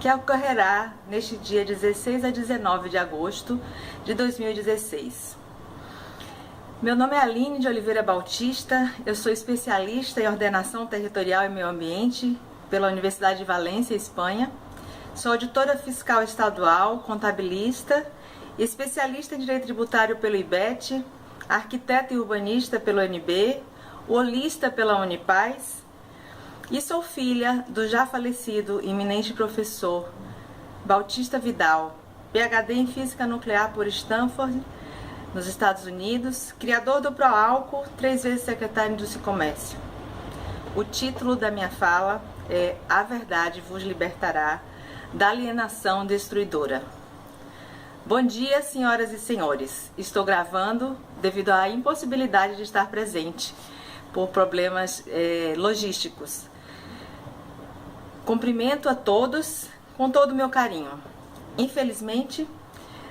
que ocorrerá neste dia 16 a 19 de agosto de 2016. Meu nome é Aline de Oliveira Bautista, eu sou especialista em ordenação territorial e meio ambiente pela Universidade de Valência, Espanha. Sou auditora fiscal estadual, contabilista, especialista em direito tributário pelo IBET, arquiteta e urbanista pelo UNB, holista pela Unipaz e sou filha do já falecido eminente professor Bautista Vidal, PhD em Física Nuclear por Stanford, nos Estados Unidos, criador do Proálcool, 3 vezes secretário de Indústria e Comércio. O título da minha fala é A Verdade vos libertará da alienação destruidora. Bom dia, senhoras e senhores. Estou gravando devido à impossibilidade de estar presente por problemas logísticos. Cumprimento a todos com todo o meu carinho. Infelizmente,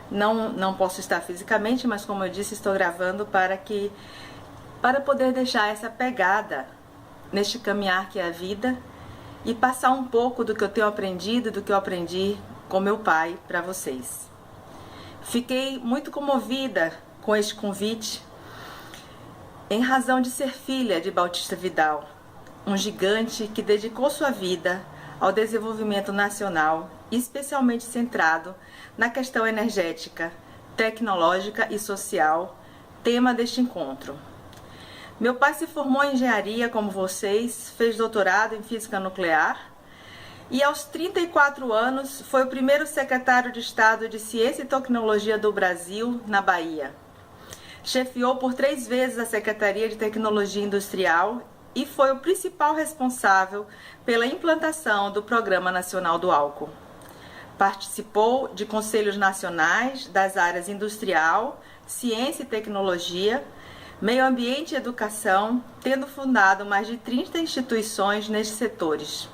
não posso estar fisicamente, mas como eu disse, estou gravando para poder deixar essa pegada neste caminhar que é a vida e passar um pouco do que eu tenho aprendido, do que eu aprendi com meu pai para vocês. Fiquei muito comovida com este convite em razão de ser filha de Bautista Vidal, um gigante que dedicou sua vida ao desenvolvimento nacional, especialmente centrado na questão energética, tecnológica e social, tema deste encontro. Meu pai se formou em engenharia, como vocês, fez doutorado em física nuclear e aos 34 anos foi o primeiro secretário de Estado de Ciência e Tecnologia do Brasil, na Bahia. Chefiou por 3 vezes a Secretaria de Tecnologia Industrial e foi o principal responsável pela implantação do Programa Nacional do Álcool. Participou de conselhos nacionais das áreas industrial, ciência e tecnologia, meio ambiente e educação, tendo fundado mais de 30 instituições nestes setores.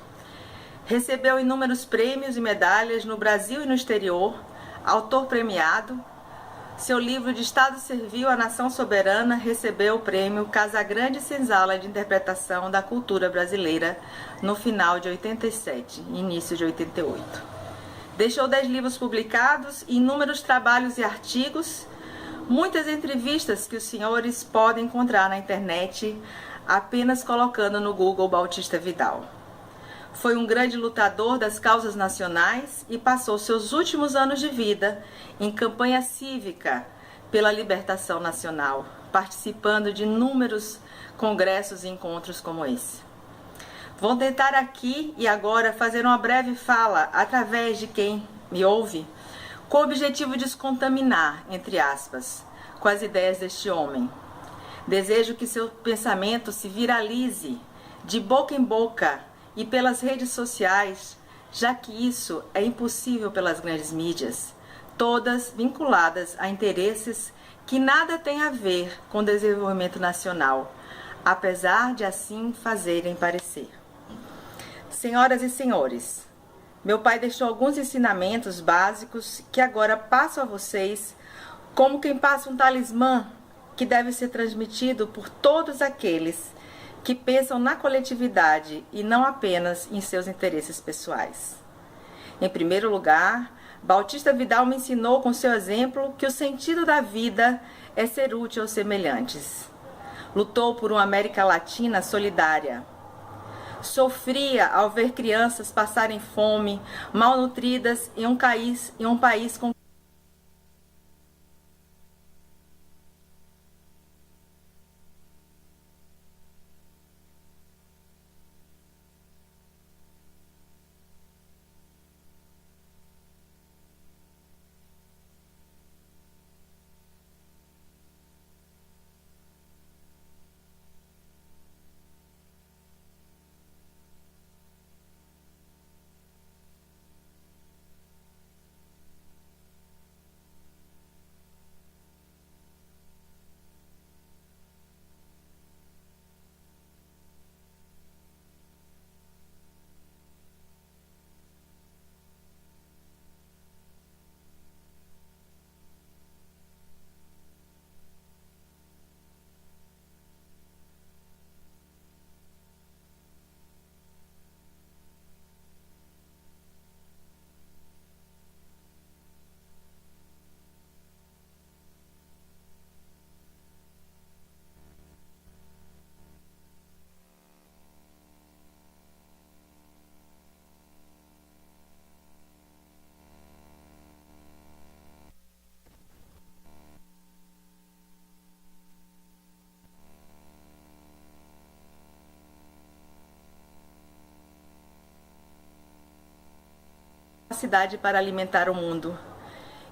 Recebeu inúmeros prêmios e medalhas no Brasil e no exterior, autor premiado. Seu livro de Estado Servil à Nação Soberana recebeu o prêmio Casagrande Senzala de Interpretação da Cultura Brasileira no final de 87, início de 88. Deixou 10 livros publicados, inúmeros trabalhos e artigos, muitas entrevistas que os senhores podem encontrar na internet apenas colocando no Google Bautista Vidal. Foi um grande lutador das causas nacionais e passou seus últimos anos de vida em campanha cívica pela libertação nacional, participando de inúmeros congressos e encontros como esse. Vou tentar aqui e agora fazer uma breve fala através de quem me ouve, com o objetivo de descontaminar, entre aspas, com as ideias deste homem. Desejo que seu pensamento se viralize de boca em boca e pelas redes sociais, já que isso é impossível pelas grandes mídias, todas vinculadas a interesses que nada têm a ver com o desenvolvimento nacional, apesar de assim fazerem parecer. Senhoras e senhores, meu pai deixou alguns ensinamentos básicos que agora passo a vocês como quem passa um talismã que deve ser transmitido por todos aqueles que pensam na coletividade e não apenas em seus interesses pessoais. Em primeiro lugar, Bautista Vidal me ensinou com seu exemplo que o sentido da vida é ser útil aos semelhantes. Lutou por uma América Latina solidária. Sofria ao ver crianças passarem fome, malnutridas em um país com capacidade para alimentar o mundo.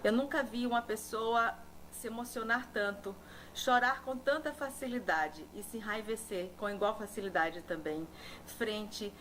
Eu nunca vi uma pessoa se emocionar tanto, chorar com tanta facilidade e se enraivecer com igual facilidade também, frente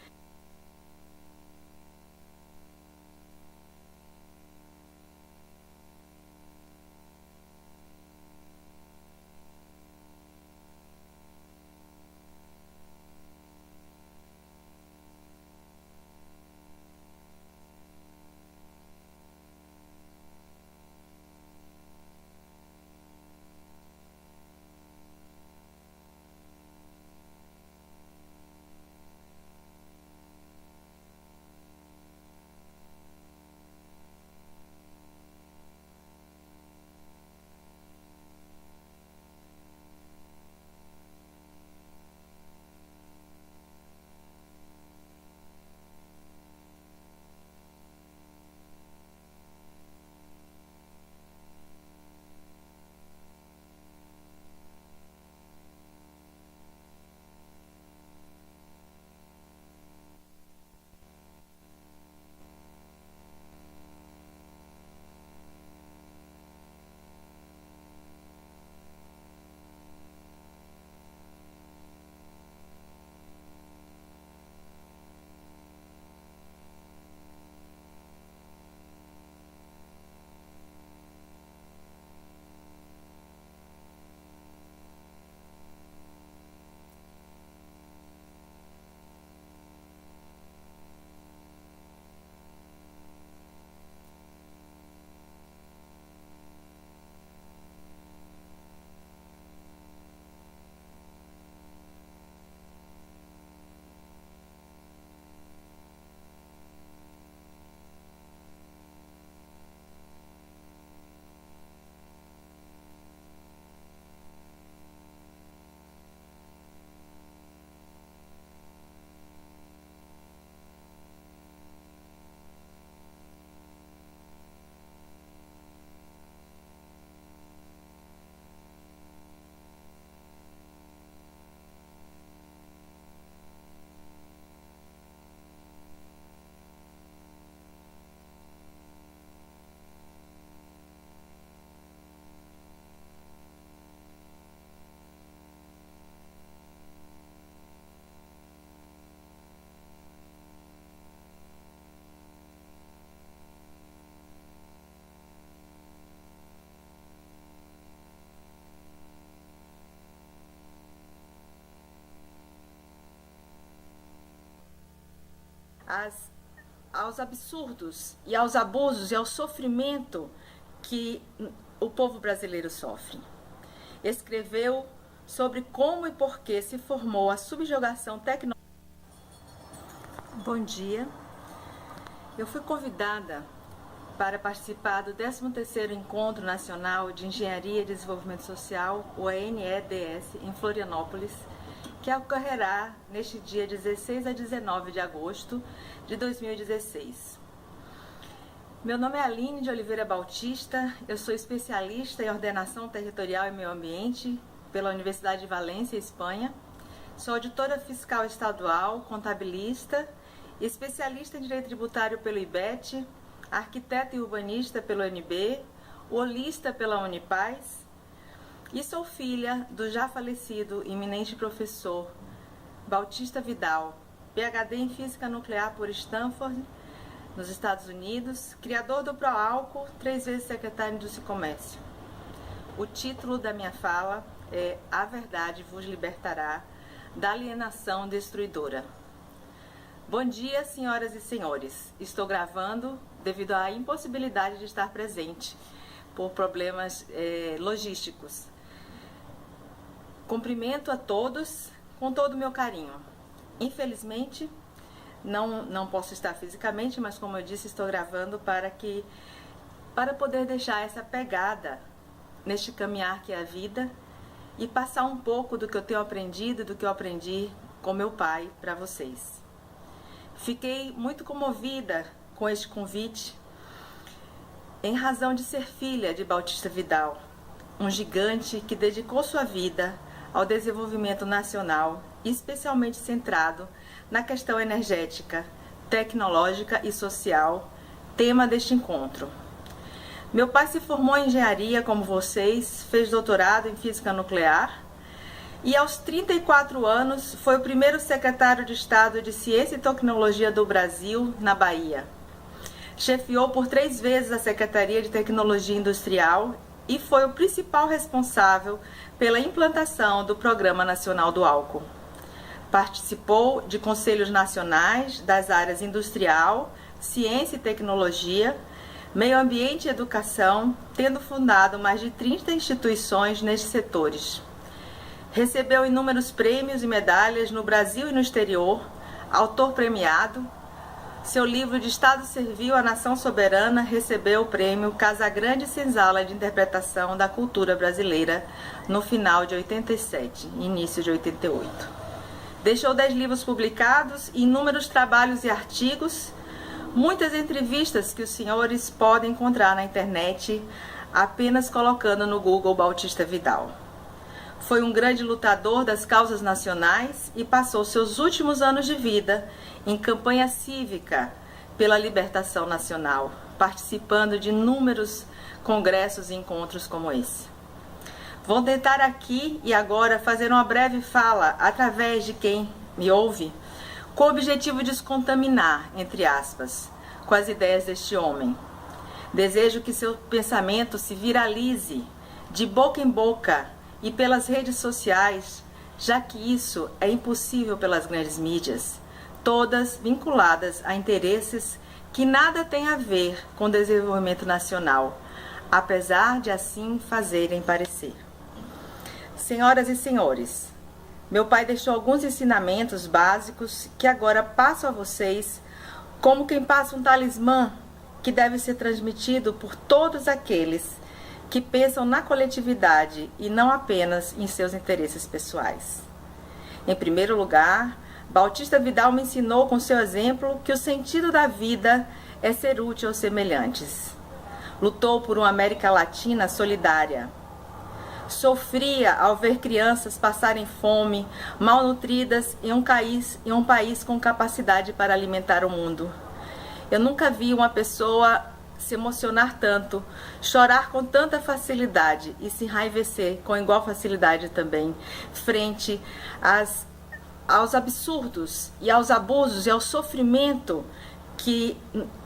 aos absurdos e aos abusos e ao sofrimento que o povo brasileiro sofre. Escreveu sobre como e por que se formou a subjugação tecnológica. Bom dia. Eu fui convidada para participar do 13º Encontro Nacional de Engenharia e Desenvolvimento Social, o ANEDS, em Florianópolis, que ocorrerá neste dia 16 a 19 de agosto de 2016. Meu nome é Aline de Oliveira Bautista, eu sou especialista em ordenação territorial e meio ambiente pela Universidade de Valência, Espanha. Sou auditora fiscal estadual, contabilista, especialista em direito tributário pelo IBET, arquiteta e urbanista pelo UNB, holista pela Unipaz, e sou filha do já falecido eminente professor Bautista Vidal, PhD em Física Nuclear por Stanford, nos Estados Unidos, criador do Proálcool, 3 vezes secretário de Indústria e Comércio. O título da minha fala é A Verdade vos libertará da alienação destruidora. Bom dia, senhoras e senhores. Estou gravando devido à impossibilidade de estar presente por problemas logísticos. Cumprimento a todos com todo o meu carinho. Infelizmente, não posso estar fisicamente, mas como eu disse, estou gravando para poder deixar essa pegada neste caminhar que é a vida e passar um pouco do que eu tenho aprendido, do que eu aprendi com meu pai para vocês. Fiquei muito comovida com este convite em razão de ser filha de Bautista Vidal, um gigante que dedicou sua vida ao desenvolvimento nacional, especialmente centrado na questão energética, tecnológica e social, tema deste encontro. Meu pai se formou em engenharia, como vocês, fez doutorado em física nuclear e aos 34 anos foi o primeiro secretário de Estado de Ciência e Tecnologia do Brasil, na Bahia. Chefiou por 3 vezes a Secretaria de Tecnologia Industrial e foi o principal responsável pela implantação do Programa Nacional do Álcool. Participou de conselhos nacionais das áreas industrial, ciência e tecnologia, meio ambiente e educação, tendo fundado mais de 30 instituições nestes setores. Recebeu inúmeros prêmios e medalhas no Brasil e no exterior, autor premiado. Seu livro de Estado Servil à Nação Soberana recebeu o prêmio Casagrande Senzala de Interpretação da Cultura Brasileira no final de 87, início de 88. Deixou 10 livros publicados, inúmeros trabalhos e artigos, muitas entrevistas que os senhores podem encontrar na internet apenas colocando no Google Bautista Vidal. Foi um grande lutador das causas nacionais e passou seus últimos anos de vida em campanha cívica pela libertação nacional, participando de inúmeros congressos e encontros como esse. Vou tentar aqui e agora fazer uma breve fala através de quem me ouve, com o objetivo de descontaminar, entre aspas, com as ideias deste homem. Desejo que seu pensamento se viralize de boca em boca e pelas redes sociais, já que isso é impossível pelas grandes mídias, todas vinculadas a interesses que nada têm a ver com o desenvolvimento nacional, apesar de assim fazerem parecer. Senhoras e senhores, meu pai deixou alguns ensinamentos básicos que agora passo a vocês como quem passa um talismã que deve ser transmitido por todos aqueles que pensam na coletividade e não apenas em seus interesses pessoais. Em primeiro lugar, Bautista Vidal me ensinou com seu exemplo que o sentido da vida é ser útil aos semelhantes. Lutou por uma América Latina solidária. Sofria ao ver crianças passarem fome, malnutridas em um país com capacidade para alimentar o mundo. Eu nunca vi uma pessoa se emocionar tanto, chorar com tanta facilidade e se enraivecer com igual facilidade também, frente aos absurdos e aos abusos e ao sofrimento que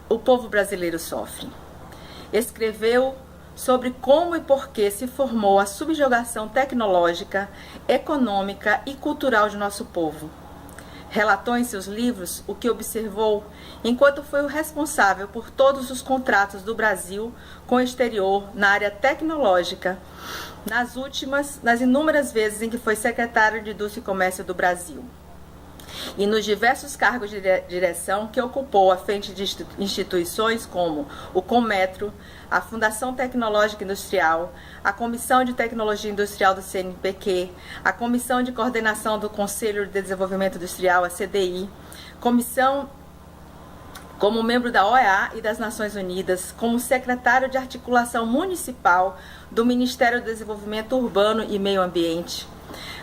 o povo brasileiro sofre. Escreveu sobre como e por que se formou a subjugação tecnológica, econômica e cultural de nosso povo. Relatou em seus livros o que observou enquanto foi o responsável por todos os contratos do Brasil com o exterior na área tecnológica, nas inúmeras vezes em que foi secretário de Indústria e Comércio do Brasil, e nos diversos cargos de direção que ocupou à frente de instituições como o Conmetro, a Fundação Tecnológica Industrial, a Comissão de Tecnologia Industrial do CNPq, a Comissão de Coordenação do Conselho de Desenvolvimento Industrial, a CDI, comissão como membro da OEA e das Nações Unidas, como secretário de Articulação Municipal do Ministério do Desenvolvimento Urbano e Meio Ambiente,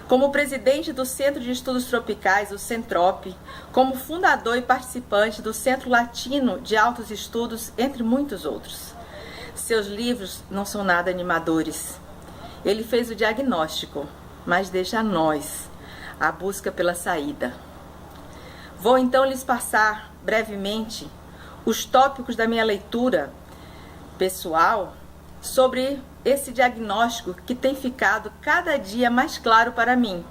como presidente do Centro de Estudos Tropicais, o Centrop, como fundador e participante do Centro Latino de Altos Estudos, entre muitos outros. Seus livros não são nada animadores. Ele fez o diagnóstico, mas deixa a nós a busca pela saída. Vou então lhes passar brevemente os tópicos da minha leitura pessoal sobre esse diagnóstico que tem ficado cada dia mais claro para mim.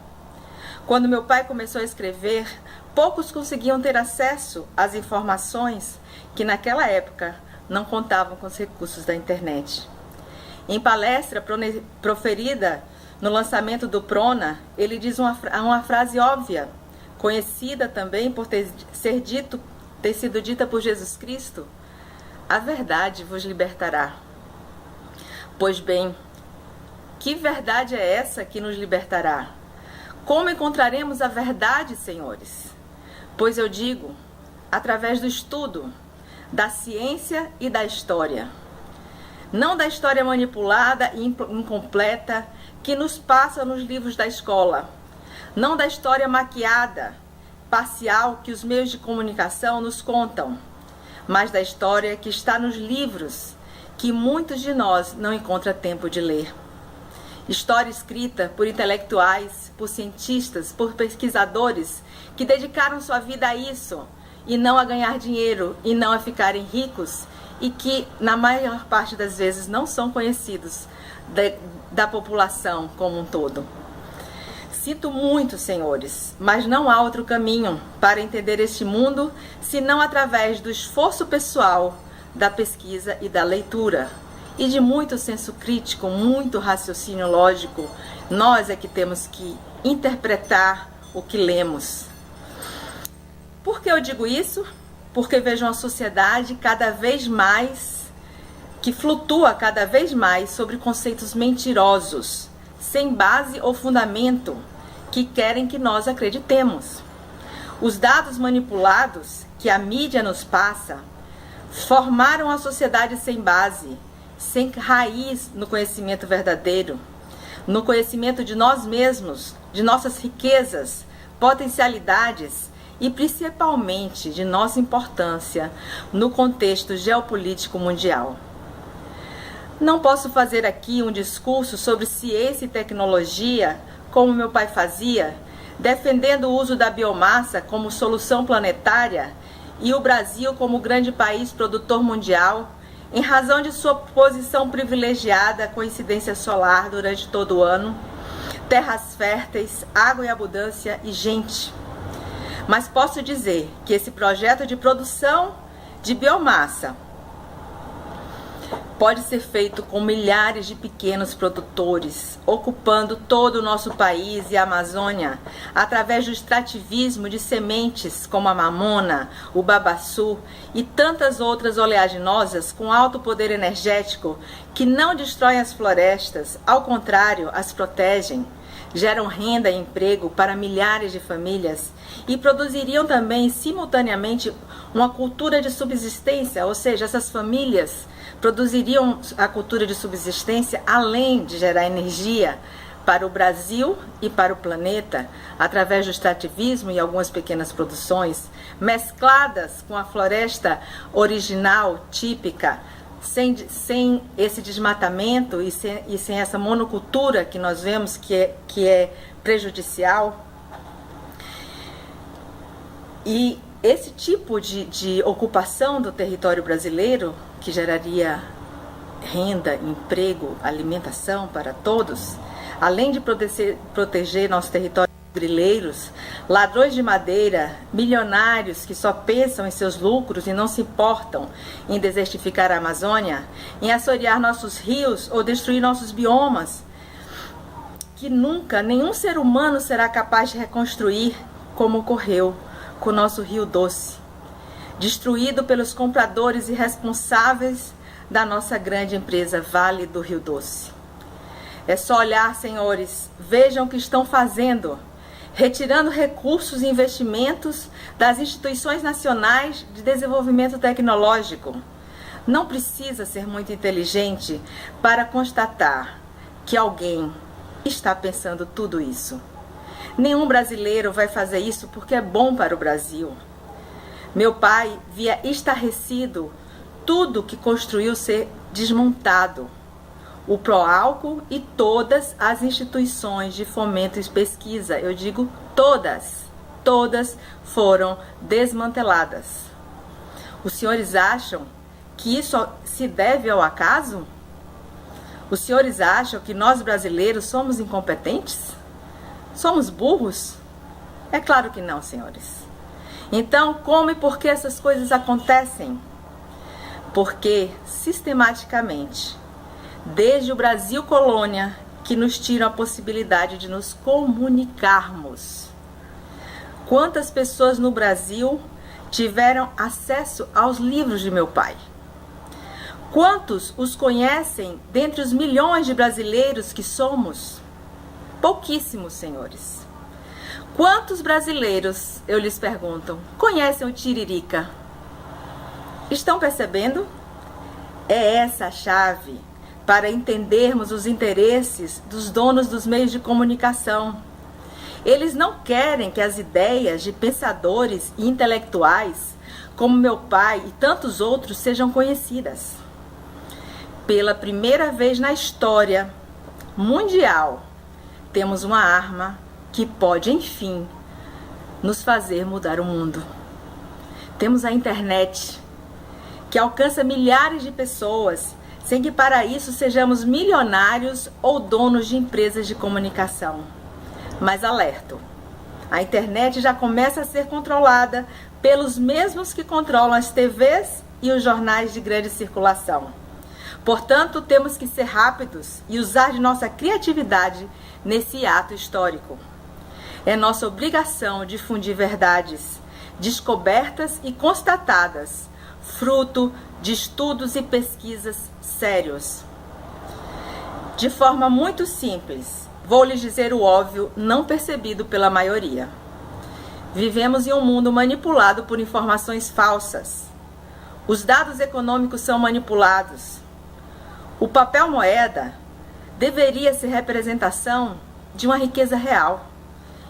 Quando meu pai começou a escrever, poucos conseguiam ter acesso às informações que naquela época não contavam com os recursos da internet. Em palestra proferida no lançamento do Prona, ele diz uma frase óbvia, conhecida também por ter sido dita por Jesus Cristo: a verdade vos libertará. Pois bem, que verdade é essa que nos libertará? Como encontraremos a verdade, senhores? Pois eu digo, através do estudo, da ciência e da história. Não da história manipulada e incompleta que nos passa nos livros da escola. Não da história maquiada, parcial que os meios de comunicação nos contam, mas da história que está nos livros, que muitos de nós não encontram tempo de ler. História escrita por intelectuais, por cientistas, por pesquisadores que dedicaram sua vida a isso, e não a ganhar dinheiro, e não a ficarem ricos, e que na maior parte das vezes não são conhecidos da população como um todo. Sinto muito, senhores, mas não há outro caminho para entender este mundo senão através do esforço pessoal, da pesquisa e da leitura. E de muito senso crítico, muito raciocínio lógico, nós é que temos que interpretar o que lemos. Por que eu digo isso? Porque vejo uma sociedade cada vez mais, que flutua cada vez mais sobre conceitos mentirosos, sem base ou fundamento, que querem que nós acreditemos. Os dados manipulados que a mídia nos passa formaram a sociedade sem base, sem raiz no conhecimento verdadeiro, no conhecimento de nós mesmos, de nossas riquezas, potencialidades e principalmente de nossa importância no contexto geopolítico mundial. Não posso fazer aqui um discurso sobre ciência e tecnologia, como meu pai fazia, defendendo o uso da biomassa como solução planetária e o Brasil como grande país produtor mundial, em razão de sua posição privilegiada com incidência solar durante todo o ano, terras férteis, água em abundância e gente. Mas posso dizer que esse projeto de produção de biomassa pode ser feito com milhares de pequenos produtores, ocupando todo o nosso país e a Amazônia, através do extrativismo de sementes como a mamona, o babaçu e tantas outras oleaginosas com alto poder energético que não destroem as florestas, ao contrário, as protegem, geram renda e emprego para milhares de famílias e produziriam também simultaneamente uma cultura de subsistência, ou seja, essas famílias produziriam a cultura de subsistência além de gerar energia para o Brasil e para o planeta, através do extrativismo e algumas pequenas produções, mescladas com a floresta original, típica, sem esse desmatamento e sem essa monocultura que nós vemos que é prejudicial. E esse tipo de ocupação do território brasileiro, que geraria renda, emprego, alimentação para todos, além de proteger nosso território de grileiros, ladrões de madeira, milionários que só pensam em seus lucros e não se importam em desertificar a Amazônia, em assorear nossos rios ou destruir nossos biomas, que nunca nenhum ser humano será capaz de reconstruir, como ocorreu com o nosso Rio Doce, destruído pelos compradores irresponsáveis da nossa grande empresa Vale do Rio Doce. É só olhar, senhores, vejam o que estão fazendo, retirando recursos e investimentos das instituições nacionais de desenvolvimento tecnológico. Não precisa ser muito inteligente para constatar que alguém está pensando tudo isso. Nenhum brasileiro vai fazer isso porque é bom para o Brasil. Meu pai via estarrecido tudo que construiu ser desmontado. O Proálcool e todas as instituições de fomento e pesquisa, eu digo todas foram desmanteladas. Os senhores acham que isso se deve ao acaso? Os senhores acham que nós brasileiros somos incompetentes? Somos burros? É claro que não, senhores. Então, como e por que essas coisas acontecem? Porque, sistematicamente, desde o Brasil colônia, que nos tiram a possibilidade de nos comunicarmos. Quantas pessoas no Brasil tiveram acesso aos livros de meu pai? Quantos os conhecem dentre os milhões de brasileiros que somos? Pouquíssimos, senhores. Quantos brasileiros, eu lhes pergunto, conhecem o Tiririca? Estão percebendo? É essa a chave para entendermos os interesses dos donos dos meios de comunicação. Eles não querem que as ideias de pensadores e intelectuais como meu pai e tantos outros, sejam conhecidas. Pela primeira vez na história mundial, temos uma arma que pode, enfim, nos fazer mudar o mundo. Temos a internet, que alcança milhares de pessoas, sem que para isso sejamos milionários ou donos de empresas de comunicação. Mas alerto, a internet já começa a ser controlada pelos mesmos que controlam as TVs e os jornais de grande circulação. Portanto, temos que ser rápidos e usar de nossa criatividade nesse ato histórico. É nossa obrigação difundir verdades, descobertas e constatadas, fruto de estudos e pesquisas sérios. De forma muito simples, vou lhes dizer o óbvio não percebido pela maioria. Vivemos em um mundo manipulado por informações falsas. Os dados econômicos são manipulados. O papel moeda deveria ser representação de uma riqueza real,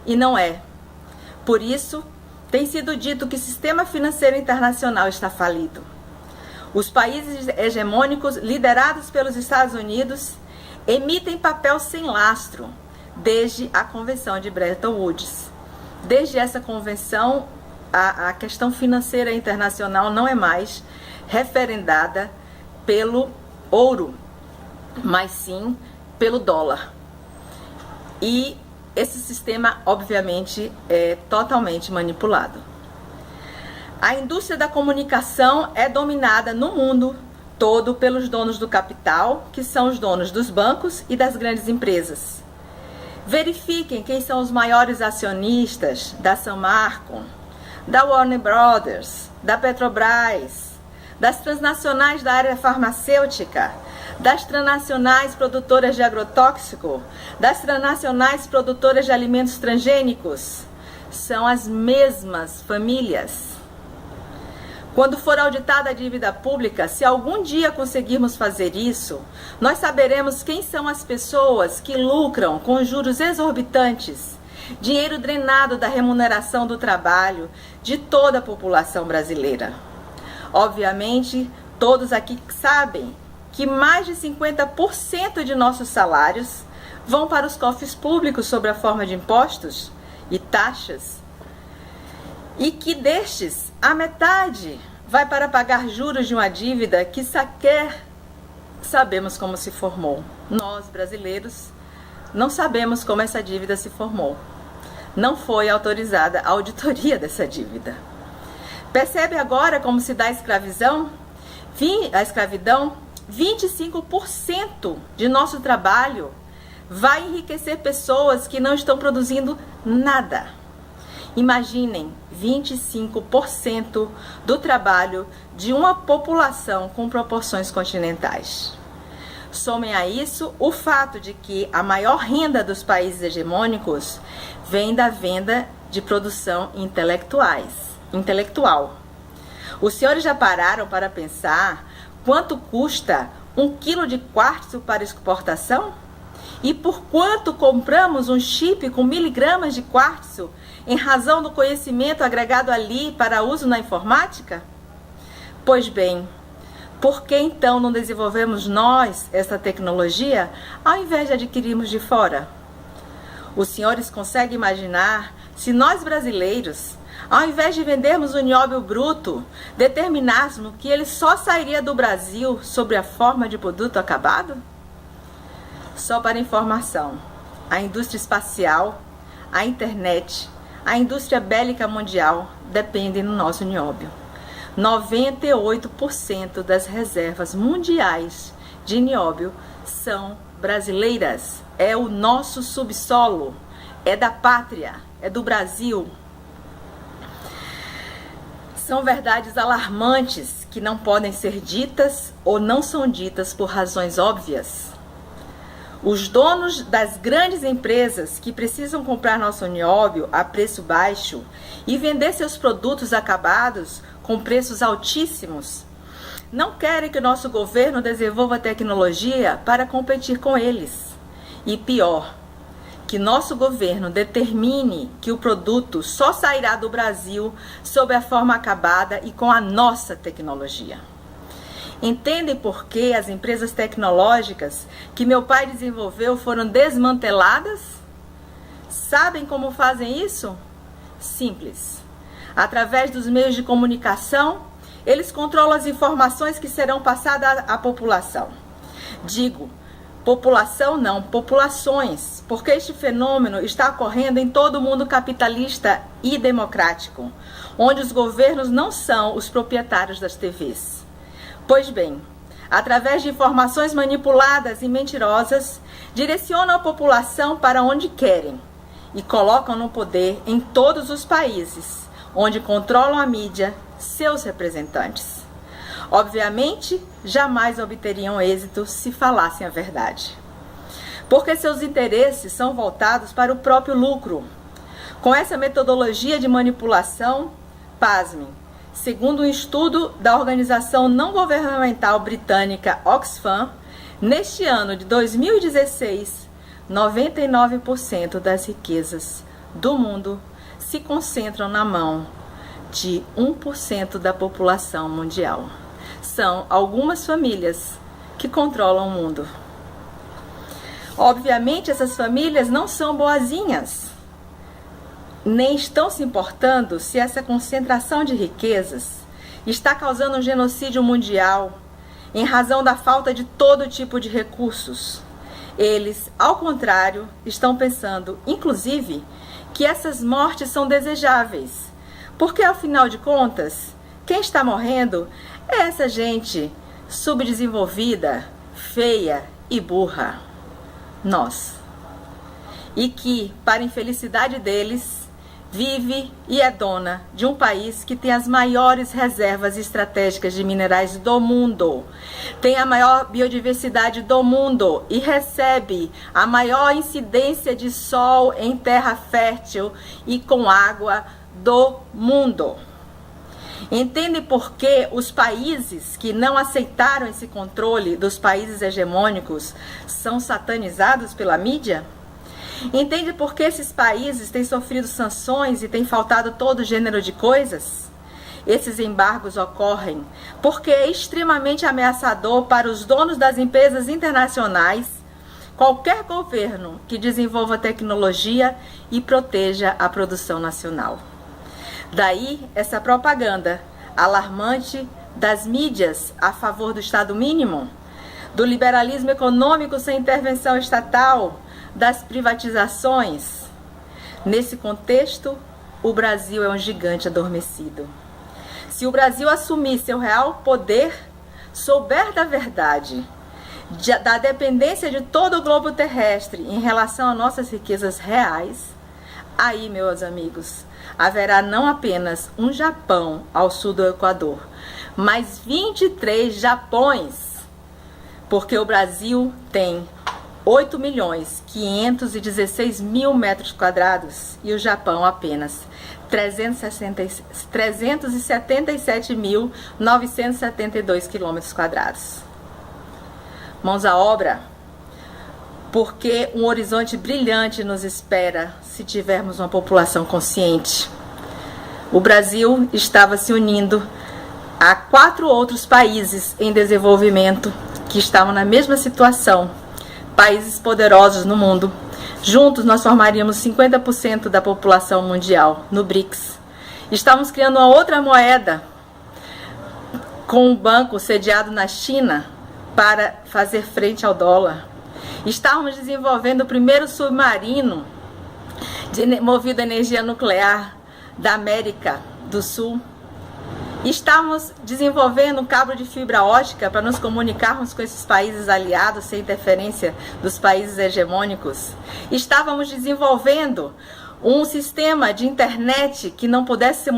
e não é. Por isso, tem sido dito que o sistema financeiro internacional está falido. Os países hegemônicos, liderados pelos Estados Unidos, emitem papel sem lastro desde a Convenção de Bretton Woods. Desde essa convenção, a questão financeira internacional não é mais referendada pelo ouro, mas sim pelo dólar. E esse sistema, obviamente, é totalmente manipulado. A indústria da comunicação é dominada no mundo todo pelos donos do capital, que são os donos dos bancos e das grandes empresas. Verifiquem quem são os maiores acionistas da Samarco, da Warner Brothers, da Petrobras, das transnacionais da área farmacêutica, das transnacionais produtoras de agrotóxico, das transnacionais produtoras de alimentos transgênicos. São as mesmas famílias. Quando for auditada a dívida pública, se algum dia conseguirmos fazer isso, nós saberemos quem são as pessoas que lucram com juros exorbitantes, dinheiro drenado da remuneração do trabalho de toda a população brasileira. Obviamente, todos aqui sabem que mais de 50% de nossos salários vão para os cofres públicos sob a forma de impostos e taxas, e que destes, a metade vai para pagar juros de uma dívida que sequer sabemos como se formou. Nós, brasileiros, não sabemos como essa dívida se formou. Não foi autorizada a auditoria dessa dívida. Percebe agora como se dá a escravidão? 25% de nosso trabalho vai enriquecer pessoas que não estão produzindo nada. Imaginem 25% do trabalho de uma população com proporções continentais. Somem a isso o fato de que a maior renda dos países hegemônicos vem da venda de produção intelectual. Os senhores já pararam para pensar quanto custa 1 quilo de quartzo para exportação? E por quanto compramos um chip com miligramas de quartzo em razão do conhecimento agregado ali para uso na informática? Pois bem, por que então não desenvolvemos nós essa tecnologia ao invés de adquirirmos de fora? Os senhores conseguem imaginar se nós brasileiros, ao invés de vendermos o nióbio bruto, determinássemos que ele só sairia do Brasil sob a forma de produto acabado? Só para informação, a indústria espacial, a internet, a indústria bélica mundial dependem do nosso nióbio. 98% das reservas mundiais de nióbio são brasileiras. É o nosso subsolo, é da pátria, é do Brasil. São verdades alarmantes que não podem ser ditas ou não são ditas por razões óbvias. Os donos das grandes empresas que precisam comprar nosso nióbio a preço baixo e vender seus produtos acabados com preços altíssimos, não querem que o nosso governo desenvolva tecnologia para competir com eles. E pior, que nosso governo determine que o produto só sairá do Brasil sob a forma acabada e com a nossa tecnologia. Entendem por que as empresas tecnológicas que meu pai desenvolveu foram desmanteladas? Sabem como fazem isso? Simples. Através dos meios de comunicação, eles controlam as informações que serão passadas à população. Digo, população não, populações, porque este fenômeno está ocorrendo em todo o mundo capitalista e democrático, onde os governos não são os proprietários das TVs. Pois bem, através de informações manipuladas e mentirosas, direcionam a população para onde querem e colocam no poder em todos os países, onde controlam a mídia, seus representantes. Obviamente, jamais obteriam êxito se falassem a verdade, porque seus interesses são voltados para o próprio lucro. Com essa metodologia de manipulação, pasmem, segundo um estudo da organização não governamental britânica Oxfam, neste ano de 2016, 99% das riquezas do mundo se concentram na mão de 1% da população mundial. São algumas famílias que controlam o mundo. Obviamente, essas famílias não são boazinhas, nem estão se importando se essa concentração de riquezas está causando um genocídio mundial em razão da falta de todo tipo de recursos. Eles, ao contrário, estão pensando, inclusive, que essas mortes são desejáveis, porque, afinal de contas, quem está morrendo é essa gente subdesenvolvida, feia e burra, nós. E que, para a infelicidade deles, vive e é dona de um país que tem as maiores reservas estratégicas de minerais do mundo, tem a maior biodiversidade do mundo e recebe a maior incidência de sol em terra fértil e com água do mundo. Entende por que os países que não aceitaram esse controle dos países hegemônicos são satanizados pela mídia? Entende por que esses países têm sofrido sanções e têm faltado todo gênero de coisas? Esses embargos ocorrem porque é extremamente ameaçador para os donos das empresas internacionais qualquer governo que desenvolva tecnologia e proteja a produção nacional. Daí essa propaganda alarmante das mídias a favor do Estado mínimo, do liberalismo econômico sem intervenção estatal, das privatizações. Nesse contexto, o Brasil é um gigante adormecido. Se o Brasil assumir seu real poder, souber da verdade, da dependência de todo o globo terrestre em relação a nossas riquezas reais, aí, meus amigos, haverá não apenas um Japão ao sul do Equador, mas 23 Japões, porque o Brasil tem 8.516.000 metros quadrados e o Japão apenas 377.972 quilômetros quadrados. Mãos à obra, porque um horizonte brilhante nos espera se tivermos uma população consciente. O Brasil estava se unindo a 4 outros países em desenvolvimento que estavam na mesma situação, países poderosos no mundo. Juntos nós formaríamos 50% da população mundial no BRICS. Estávamos criando uma outra moeda com um banco sediado na China para fazer frente ao dólar. Estávamos desenvolvendo o primeiro submarino movido a energia nuclear da América do Sul. Estávamos desenvolvendo um cabo de fibra ótica para nos comunicarmos com esses países aliados sem interferência dos países hegemônicos. Estávamos desenvolvendo um sistema de internet que não pudesse ser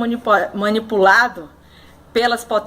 manipulado pelas potências